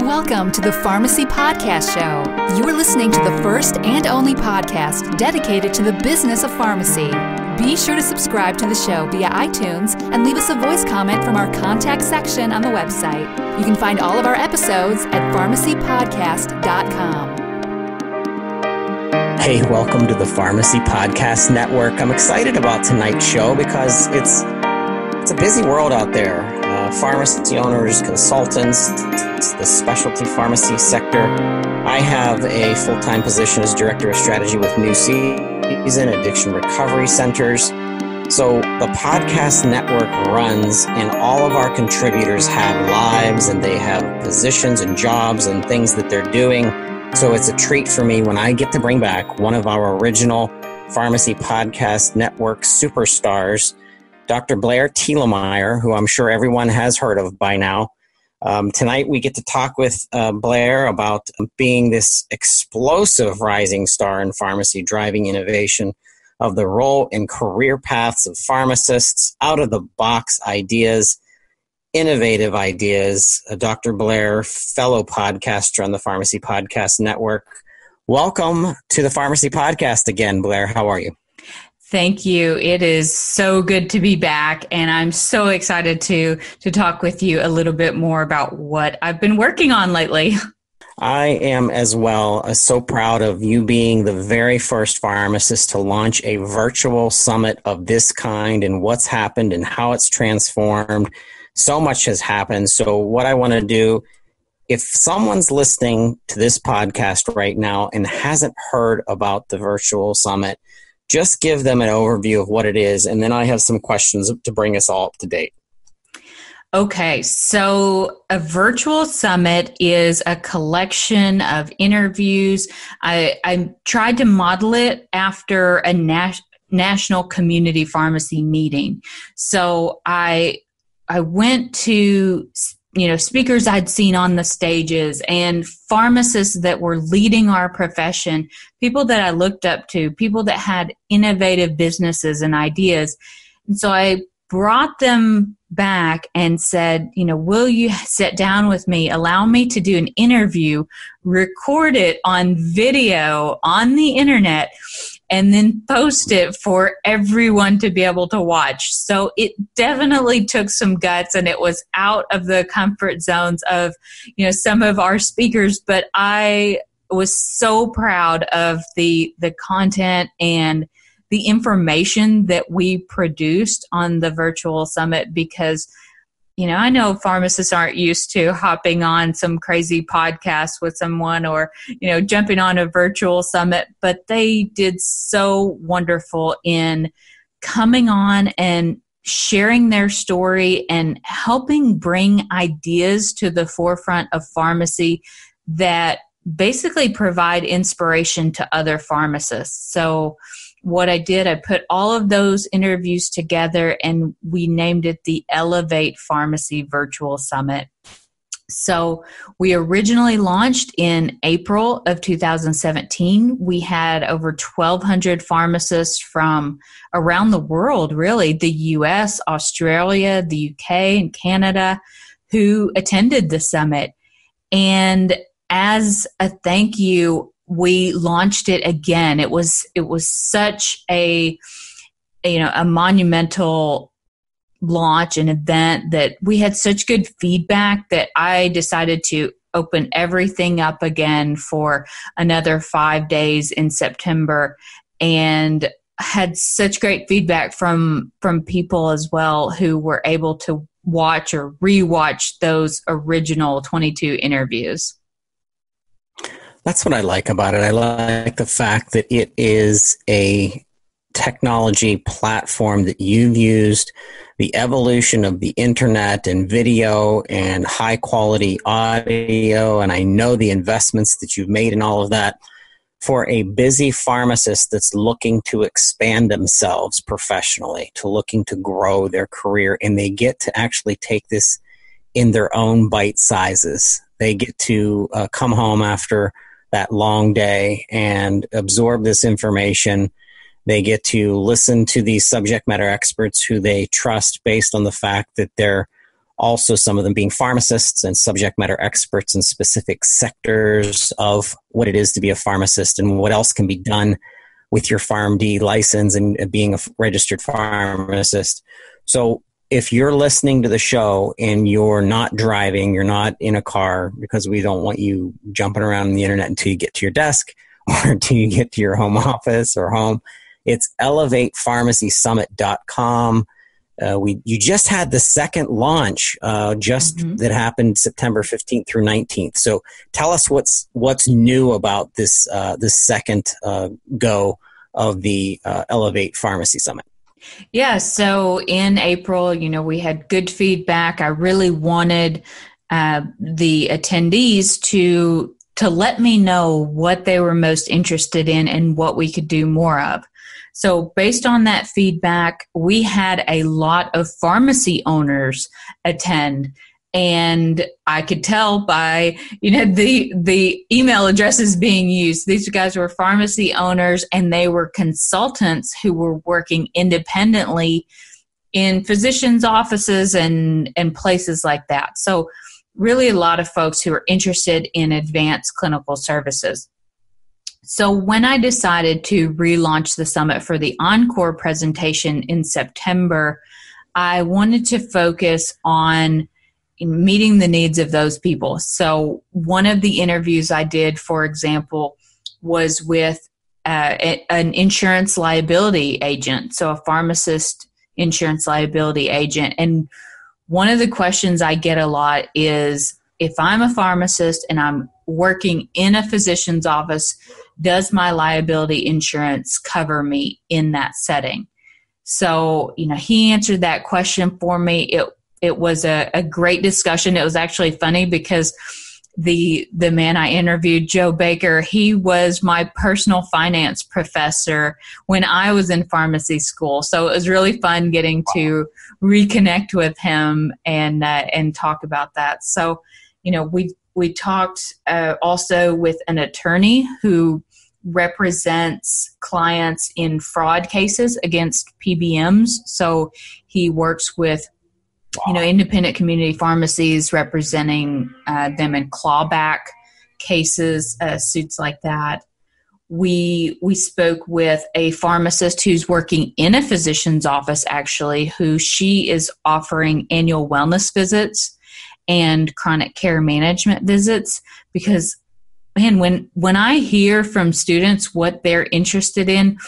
Welcome to the Pharmacy Podcast Show. You are listening to the first and only podcast dedicated to the business of pharmacy. Be sure to subscribe to the show via iTunes and leave us a voice comment from our contact section on the website. You can find all of our episodes at pharmacypodcast.com. Hey, welcome to the Pharmacy Podcast Network. I'm excited about tonight's show because it's a busy world out there. Pharmacy owners, consultants, the specialty pharmacy sector. I have a full-time position as Director of Strategy with New Season Addiction Recovery Centers. So the podcast network runs and all of our contributors have lives and they have positions and jobs and things that they're doing. So it's a treat for me when I get to bring back one of our original Pharmacy Podcast Network superstars, Dr. Blair Thielemier, who I'm sure everyone has heard of by now. Tonight we get to talk with Blair about being this explosive rising star in pharmacy, driving innovation of the role and career paths of pharmacists, out-of-the-box ideas, innovative ideas. Dr. Blair, fellow podcaster on the Pharmacy Podcast Network. Welcome to the Pharmacy Podcast again, Blair. How are you? Thank you. It is so good to be back, and I'm so excited to talk with you a little bit more about what I've been working on lately. I am as well. So proud of you being the very first pharmacist to launch a virtual summit of this kind and what's happened and how it's transformed. So much has happened. So what I want to do, if someone's listening to this podcast right now and hasn't heard about the virtual summit, just give them an overview of what it is, and then I have some questions to bring us all up to date. Okay, so a virtual summit is a collection of interviews. I tried to model it after a national community pharmacy meeting. So I went to speakers I'd seen on the stages and pharmacists that were leading our profession, people that I looked up to, people that had innovative businesses and ideas. And so I brought them back and said, will you sit down with me, allow me to do an interview, record it on video on the internet, and then post it for everyone to be able to watch. So it definitely took some guts, and it was out of the comfort zones of, some of our speakers, but I was so proud of the content and the information that we produced on the virtual summit because I know pharmacists aren't used to hopping on some crazy podcast with someone or, jumping on a virtual summit, but they did so wonderful in coming on and sharing their story and helping bring ideas to the forefront of pharmacy that basically provide inspiration to other pharmacists. So what I did, I put all of those interviews together and we named it the Elevate Pharmacy Virtual Summit. So we originally launched in April of 2017. We had over 1,200 pharmacists from around the world, really, the US, Australia, the UK, and Canada, who attended the summit. And as a thank you, we launched it again. It was such a monumental launch, an event that we had such good feedback that I decided to open everything up again for another 5 days in September, and had such great feedback from people as well who were able to watch or rewatch those original 22 interviews. That's what I like about it. I like the fact that it is a technology platform that you've used, the evolution of the internet and video and high quality audio, and I know the investments that you've made in all of that for a busy pharmacist that's looking to expand themselves professionally, to looking to grow their career, and they get to actually take this in their own bite sizes. They get to come home after that long day and absorb this information. They get to listen to these subject matter experts who they trust based on the fact that they're Also, some of them being pharmacists and subject matter experts in specific sectors of what it is to be a pharmacist and what else can be done with your PharmD license and being a registered pharmacist. So if you're listening to the show and you're not driving, you're not in a car, because we don't want you jumping around on the internet until you get to your desk or until you get to your home office or home, it's elevatepharmacysummit.com. You just had the second launch that happened September 15th through 19th. So tell us what's new about this second go of the Elevate Pharmacy Summit. Yeah, so in April, we had good feedback. I really wanted the attendees to let me know what they were most interested in and what we could do more of. So based on that feedback, we had a lot of pharmacy owners attend. And I could tell by, the email addresses being used. These guys were pharmacy owners, and they were consultants who were working independently in physicians' offices and places like that. So really a lot of folks who are interested in advanced clinical services. So when I decided to relaunch the summit for the encore presentation in September, I wanted to focus on meeting the needs of those people. So one of the interviews I did, for example, was with an insurance liability agent, so a pharmacist insurance liability agent. And one of the questions I get a lot is, if I'm a pharmacist and I'm working in a physician's office, does my liability insurance cover me in that setting? So, he answered that question for me. It was a great discussion. It was actually funny because the man I interviewed, Joe Baker, he was my personal finance professor when I was in pharmacy school. So it was really fun getting to reconnect with him and talk about that. So, we talked also with an attorney who represents clients in fraud cases against PBMs. So he works with independent community pharmacies, representing them in clawback cases, suits like that. We spoke with a pharmacist who's working in a physician's office, actually, who she is offering annual wellness visits and chronic care management visits, because, man, when I hear from students what they're interested in,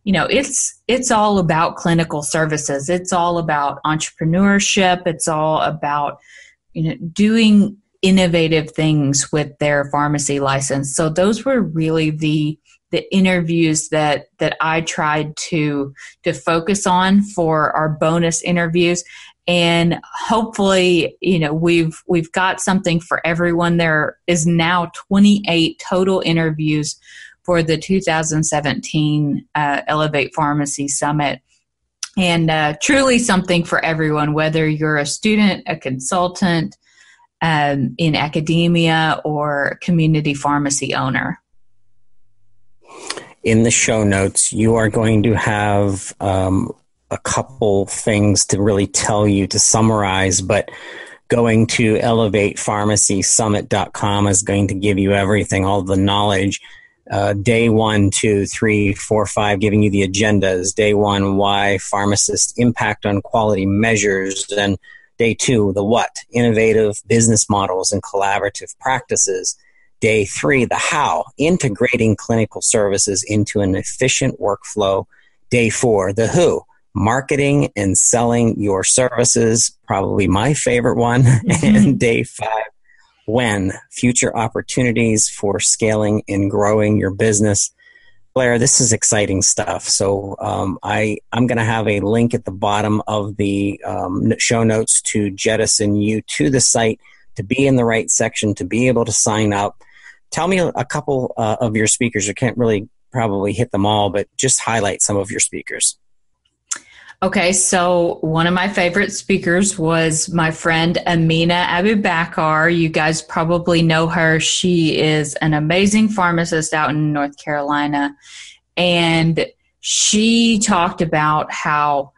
it's all about clinical services. It's all about entrepreneurship. It's all about, doing innovative things with their pharmacy license. So those were really the interviews that I tried to focus on for our bonus interviews. And hopefully, we've got something for everyone. There is now 28 total interviews for the 2017 Elevate Pharmacy Summit. And truly something for everyone, whether you're a student, a consultant, in academia, or community pharmacy owner. In the show notes, you are going to have a couple things to really tell you to summarize, but going to elevatepharmacysummit.com is going to give you everything, all the knowledge. Day 1, 2, 3, 4, 5, giving you the agendas. Day 1, why pharmacists impact on quality measures. And day 2, the what, innovative business models and collaborative practices. Day 3, the how, integrating clinical services into an efficient workflow. Day 4, the who, marketing and selling your services, probably my favorite one. And day 5, when, future opportunities for scaling and growing your business. Blair, this is exciting stuff. So I'm going to have a link at the bottom of the show notes to jettison you to the site, to be in the right section, to be able to sign up. Tell me a couple of your speakers. I can't really probably hit them all, but just highlight some of your speakers. Okay, so one of my favorite speakers was my friend Amina Abubakar. You guys probably know her. She is an amazing pharmacist out in North Carolina. And she talked about how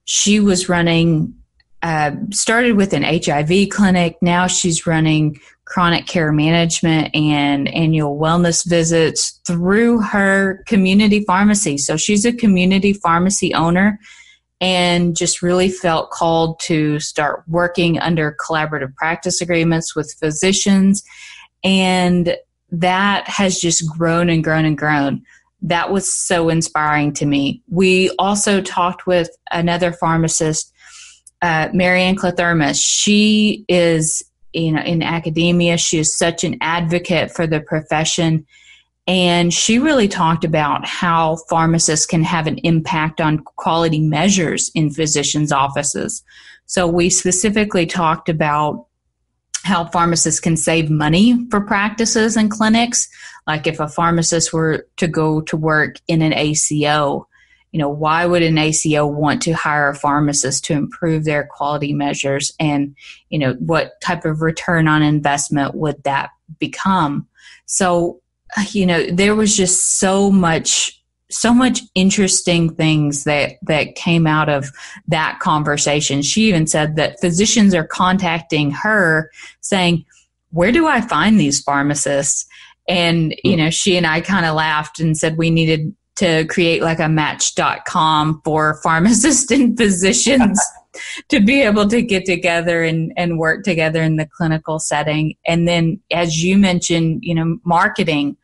she was running started with an HIV clinic. Now she's running chronic care management and annual wellness visits through her community pharmacy. So she's a community pharmacy owner and just really felt called to start working under collaborative practice agreements with physicians. And that has just grown and grown and grown. That was so inspiring to me. We also talked with another pharmacist, Marianne Clathermis. She is in academia. She is such an advocate for the profession. And she really talked about how pharmacists can have an impact on quality measures in physicians' offices. So we specifically talked about how pharmacists can save money for practices and clinics. Like if a pharmacist were to go to work in an ACO, why would an ACO want to hire a pharmacist to improve their quality measures? And, what type of return on investment would that become? So, there was just so much interesting things that came out of that conversation. She even said that physicians are contacting her saying, where do I find these pharmacists? And, she and I kind of laughed and said we needed to create like a match.com for pharmacists and physicians to be able to get together and work together in the clinical setting. And then, as you mentioned, marketing.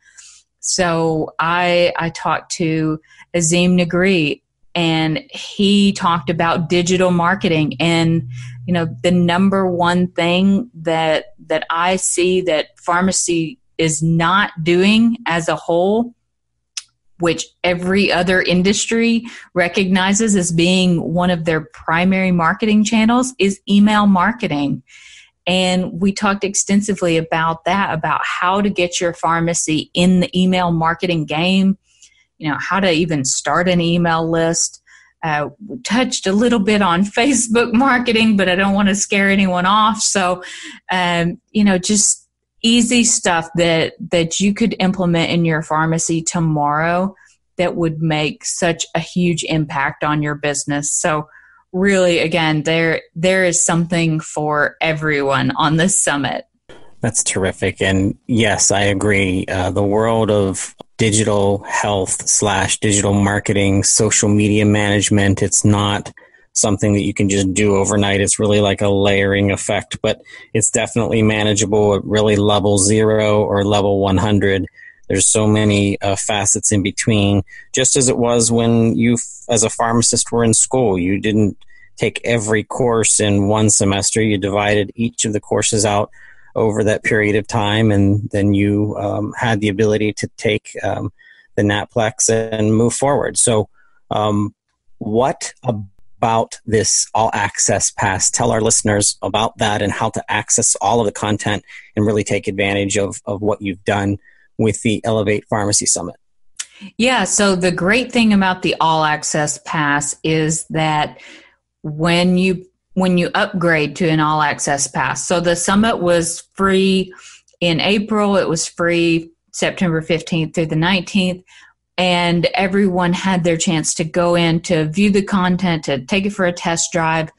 So I talked to Azim Nagri, and he talked about digital marketing. And, the number one thing that I see that pharmacy is not doing as a whole, which every other industry recognizes as being one of their primary marketing channels, is email marketing. And we talked extensively about that, about how to get your pharmacy in the email marketing game, how to even start an email list. We touched a little bit on Facebook marketing, but I don't want to scare anyone off. So, just easy stuff that you could implement in your pharmacy tomorrow that would make such a huge impact on your business. So really, again, there is something for everyone on this summit. That's terrific. And yes, I agree. The world of digital health / digital marketing, social media management, it's not something that you can just do overnight. It's really like a layering effect, but it's definitely manageable at really level 0 or level 100. There's so many facets in between, just as it was when you, as a pharmacist, were in school. You didn't take every course in one semester. You divided each of the courses out over that period of time, and then you had the ability to take the NAPLEX and move forward. So what about this AllAccess Pass? Tell our listeners about that and how to access all of the content and really take advantage of what you've done with the Elevate Pharmacy Summit. Yeah, so the great thing about the AllAccess Pass is that when you upgrade to an AllAccess Pass, so the summit was free in April, it was free September 15th through the 19th, and everyone had their chance to go in to view the content, to take it for a test drive.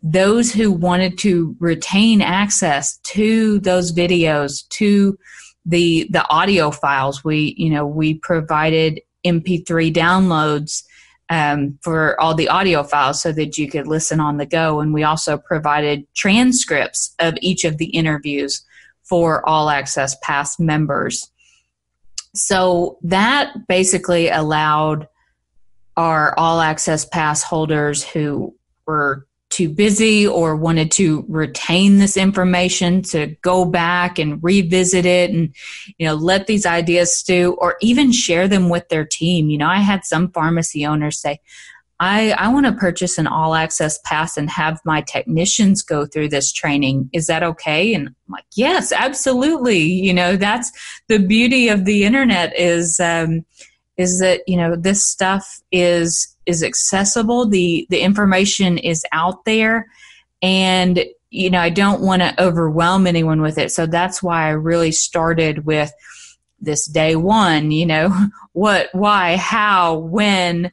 Those who wanted to retain access to those videos, to the audio files, we provided MP3 downloads for all the audio files so that you could listen on the go. And we also provided transcripts of each of the interviews for AllAccess Pass members. So that basically allowed our AllAccess Pass holders who were too busy or wanted to retain this information to go back and revisit it and, let these ideas stew, or even share them with their team. I had some pharmacy owners say, I want to purchase an AllAccess Pass and have my technicians go through this training. Is that okay? And I'm like, yes, absolutely. That's the beauty of the internet is that, this stuff is accessible. The information is out there, and, I don't want to overwhelm anyone with it. So that's why I really started with this day one, what, why, how, when,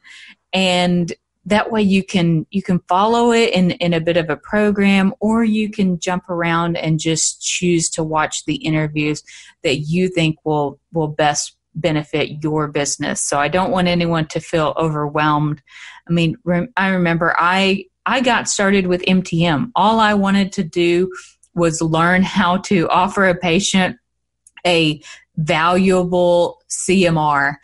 and that way you can follow it in a bit of a program, or you can jump around and just choose to watch the interviews that you think will best benefit your business. So I don't want anyone to feel overwhelmed. I mean, I remember I got started with MTM. All I wanted to do was learn how to offer a patient a valuable CMR.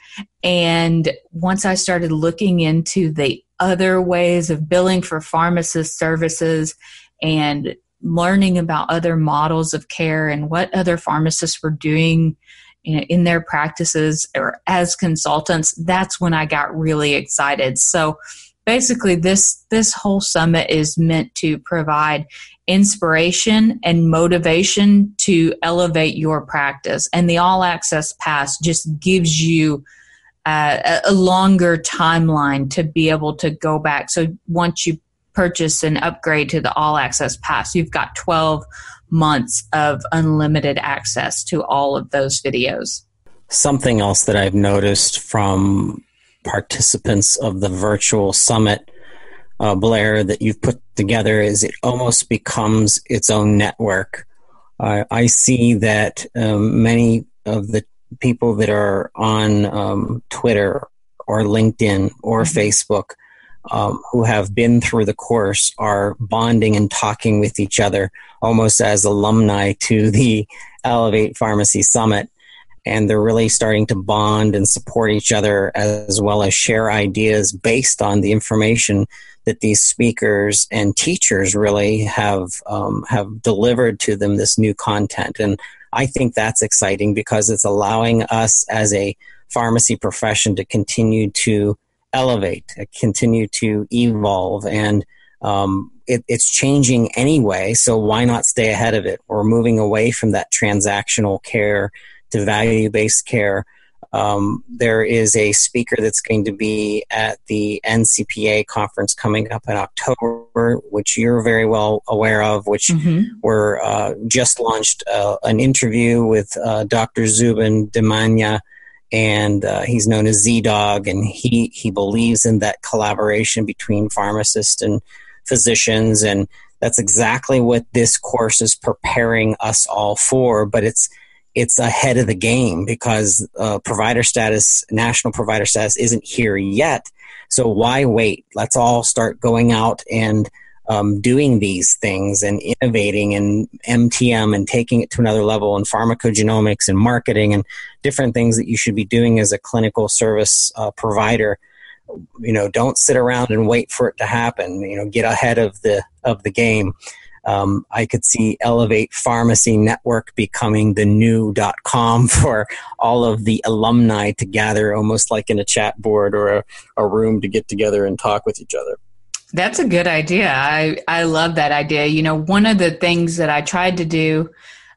And once I started looking into the other ways of billing for pharmacist services and learning about other models of care and what other pharmacists were doing in their practices or as consultants, that's when I got really excited. So basically, this whole summit is meant to provide inspiration and motivation to elevate your practice. And the AllAccess Pass just gives you a longer timeline to be able to go back. So once you purchase an upgrade to the AllAccess Pass, you've got 12 months of unlimited access to all of those videos. Something else that I've noticed from participants of the virtual summit, Blair, that you've put together is it almost becomes its own network. I see that many of the people that are on Twitter or LinkedIn or Facebook who have been through the course are bonding and talking with each other almost as alumni to the Elevate Pharmacy Summit. And they're really starting to bond and support each other as well as share ideas based on the information that these speakers and teachers really have delivered to them, this new content. And I think that's exciting because it's allowing us as a pharmacy profession to continue to elevate, continue to evolve, and it's changing anyway, so why not stay ahead of it? We're moving away from that transactional care to value-based care. There is a speaker that's going to be at the NCPA conference coming up in October, which you're very well aware of, which we're just launched an interview with Dr. Zubin Demanya, and he's known as Z-Dog, and he believes in that collaboration between pharmacists and physicians, and that's exactly what this course is preparing us all for, but it's ahead of the game because provider status, national provider status isn't here yet. So why wait? Let's all start going out and doing these things and innovating in MTM and taking it to another level in pharmacogenomics and marketing and different things that you should be doing as a clinical service provider. You know, don't sit around and wait for it to happen. You know, get ahead of the game. I could see Elevate Pharmacy Network becoming the new .com for all of the alumni to gather, almost like in a chat board or a room to get together and talk with each other. That's a good idea. I love that idea. You know, one of the things that I tried to do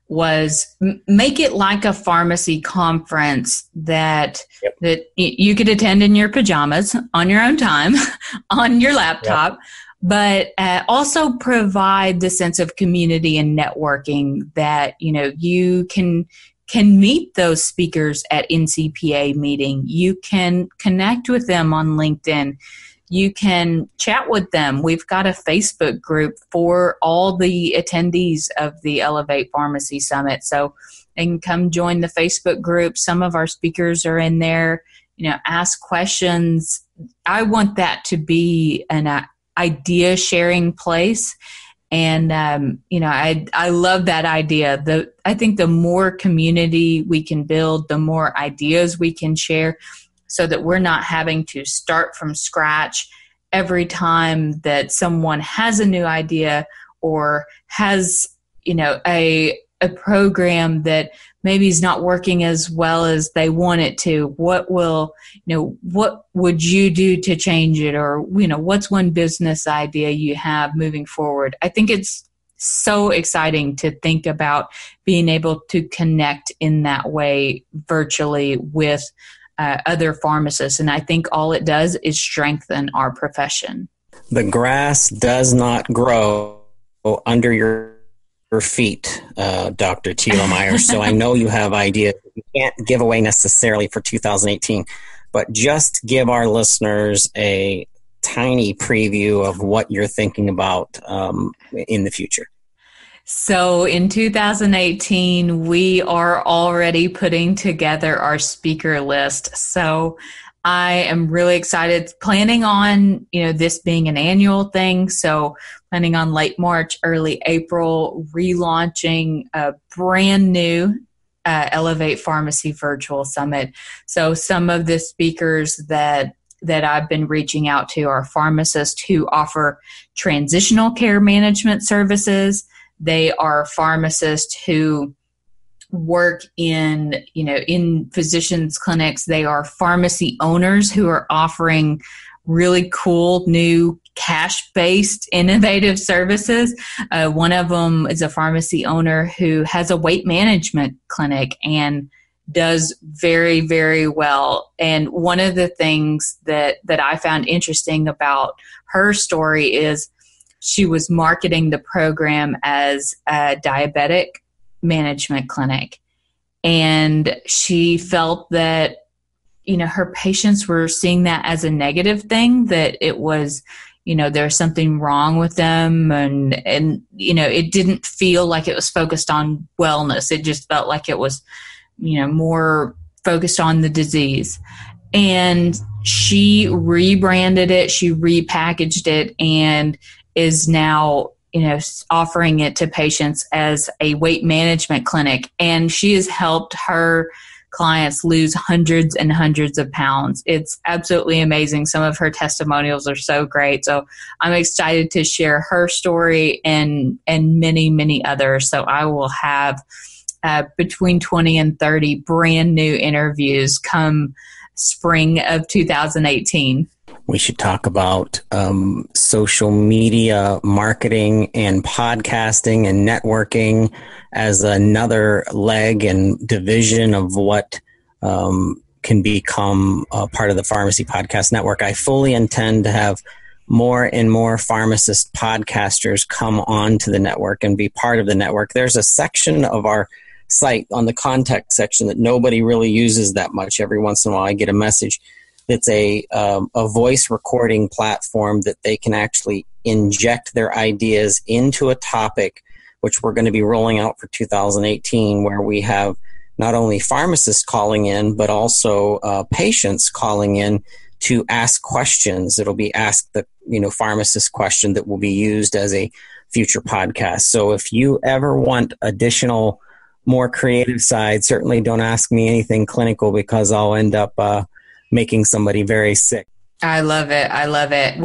was make it like a pharmacy conference that you could attend in your pajamas on your own time, on your laptop. Yep. But also provide the sense of community and networking that, you know, you can meet those speakers at NCPA meeting. You can connect with them on LinkedIn. You can chat with them. We've got a Facebook group for all the attendees of the Elevate Pharmacy Summit. So they can come join the Facebook group. Some of our speakers are in there, you know, ask questions. I want that to be an idea sharing place. And, you know, I love that idea. I think the more community we can build, the more ideas we can share so that we're not having to start from scratch every time that someone has a new idea or has, you know, a program that maybe is not working as well as they want it to. What would you do to change it? Or, you know, what's one business idea you have moving forward? I think it's so exciting to think about being able to connect in that way virtually with other pharmacists. And I think all it does is strengthen our profession. The grass does not grow under your feet, Dr. Thielemier. So I know you have ideas you can't give away necessarily for 2018, but just give our listeners a tiny preview of what you're thinking about in the future? So in 2018, we are already putting together our speaker list. So I am really excited, planning on, this being an annual thing. So planning on late March, early April, relaunching a brand new Elevate Pharmacy Virtual Summit. So some of the speakers that I've been reaching out to are pharmacists who offer transitional care management services. They are pharmacists who work in physicians' clinics. They are pharmacy owners who are offering really cool new cash-based innovative services. One of them is a pharmacy owner who has a weight management clinic and does very, very well. And one of the things that I found interesting about her story is she was marketing the program as a diabetic management clinic. And she felt that, her patients were seeing that as a negative thing, that it was, there's something wrong with them. And it didn't feel like it was focused on wellness. It just felt like it was, more focused on the disease. And she rebranded it, she repackaged it, and is now, offering it to patients as a weight management clinic. And she has helped her clients lose hundreds and hundreds of pounds. It's absolutely amazing. Some of her testimonials are so great. So I'm excited to share her story and many, many others. So I will have between 20 and 30 brand new interviews come spring of 2018. We should talk about social media marketing and podcasting and networking as another leg and division of what can become a part of the Pharmacy Podcast Network. I fully intend to have more and more pharmacist podcasters come on to the network and be part of the network. There's a section of our site on the contact section that nobody really uses that much. Every once in a while I get a message. It's a voice recording platform that they can actually inject their ideas into a topic, which we're going to be rolling out for 2018, where we have not only pharmacists calling in, but also patients calling in to ask questions. It'll be Ask the Pharmacist question that will be used as a future podcast. So if you ever want additional, more creative side, certainly don't ask me anything clinical, because I'll end up making somebody very sick. I love it. I love it.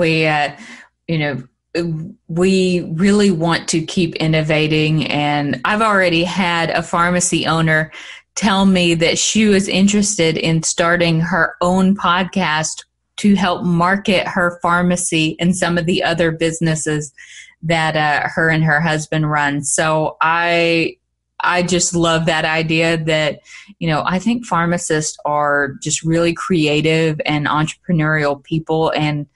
We really want to keep innovating. And I've already had a pharmacy owner tell me that she was interested in starting her own podcast to help market her pharmacy and some of the other businesses that her and her husband run. So I just love that idea that, I think pharmacists are just really creative and entrepreneurial people. And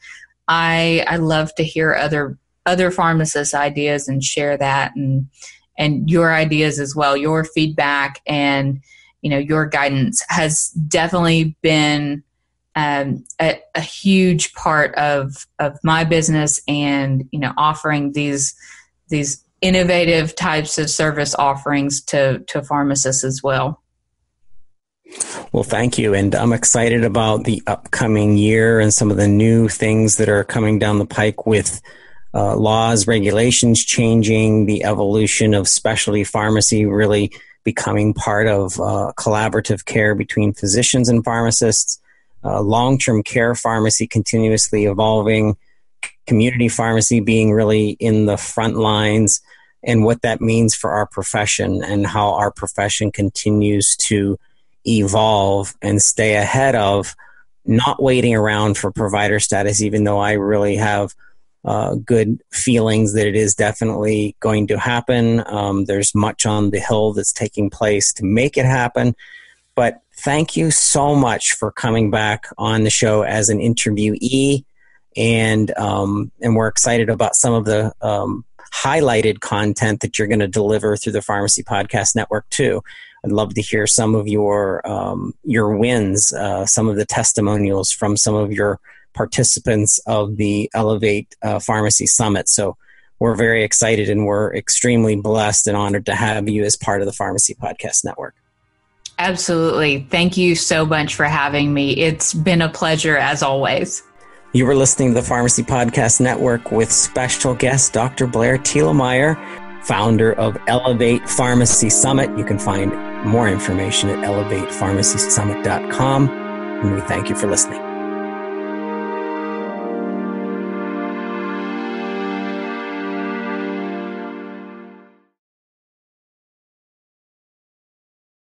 I love to hear other pharmacists' ideas and share that and your ideas as well. Your feedback and, your guidance has definitely been a huge part of my business and, offering these innovative types of service offerings to pharmacists as well. Well, thank you. And I'm excited about the upcoming year and some of the new things that are coming down the pike with laws, regulations changing, the evolution of specialty pharmacy really becoming part of collaborative care between physicians and pharmacists, long-term care pharmacy continuously evolving, community pharmacy being really in the front lines, and what that means for our profession and how our profession continues to evolve and stay ahead of not waiting around for provider status, even though I really have good feelings that it is definitely going to happen. There's much on the hill that's taking place to make it happen. But thank you so much for coming back on the show as an interviewee. And we're excited about some of the highlighted content that you're going to deliver through the Pharmacy Podcast Network too. I'd love to hear some of your wins, some of the testimonials from some of your participants of the Elevate Pharmacy Summit. So we're very excited, and we're extremely blessed and honored to have you as part of the Pharmacy Podcast Network. Absolutely. Thank you so much for having me. It's been a pleasure as always. You were listening to the Pharmacy Podcast Network with special guest Dr. Blair Thielemier, founder of Elevate Pharmacy Summit. You can find more information at elevatepharmacysummit.com, and we thank you for listening.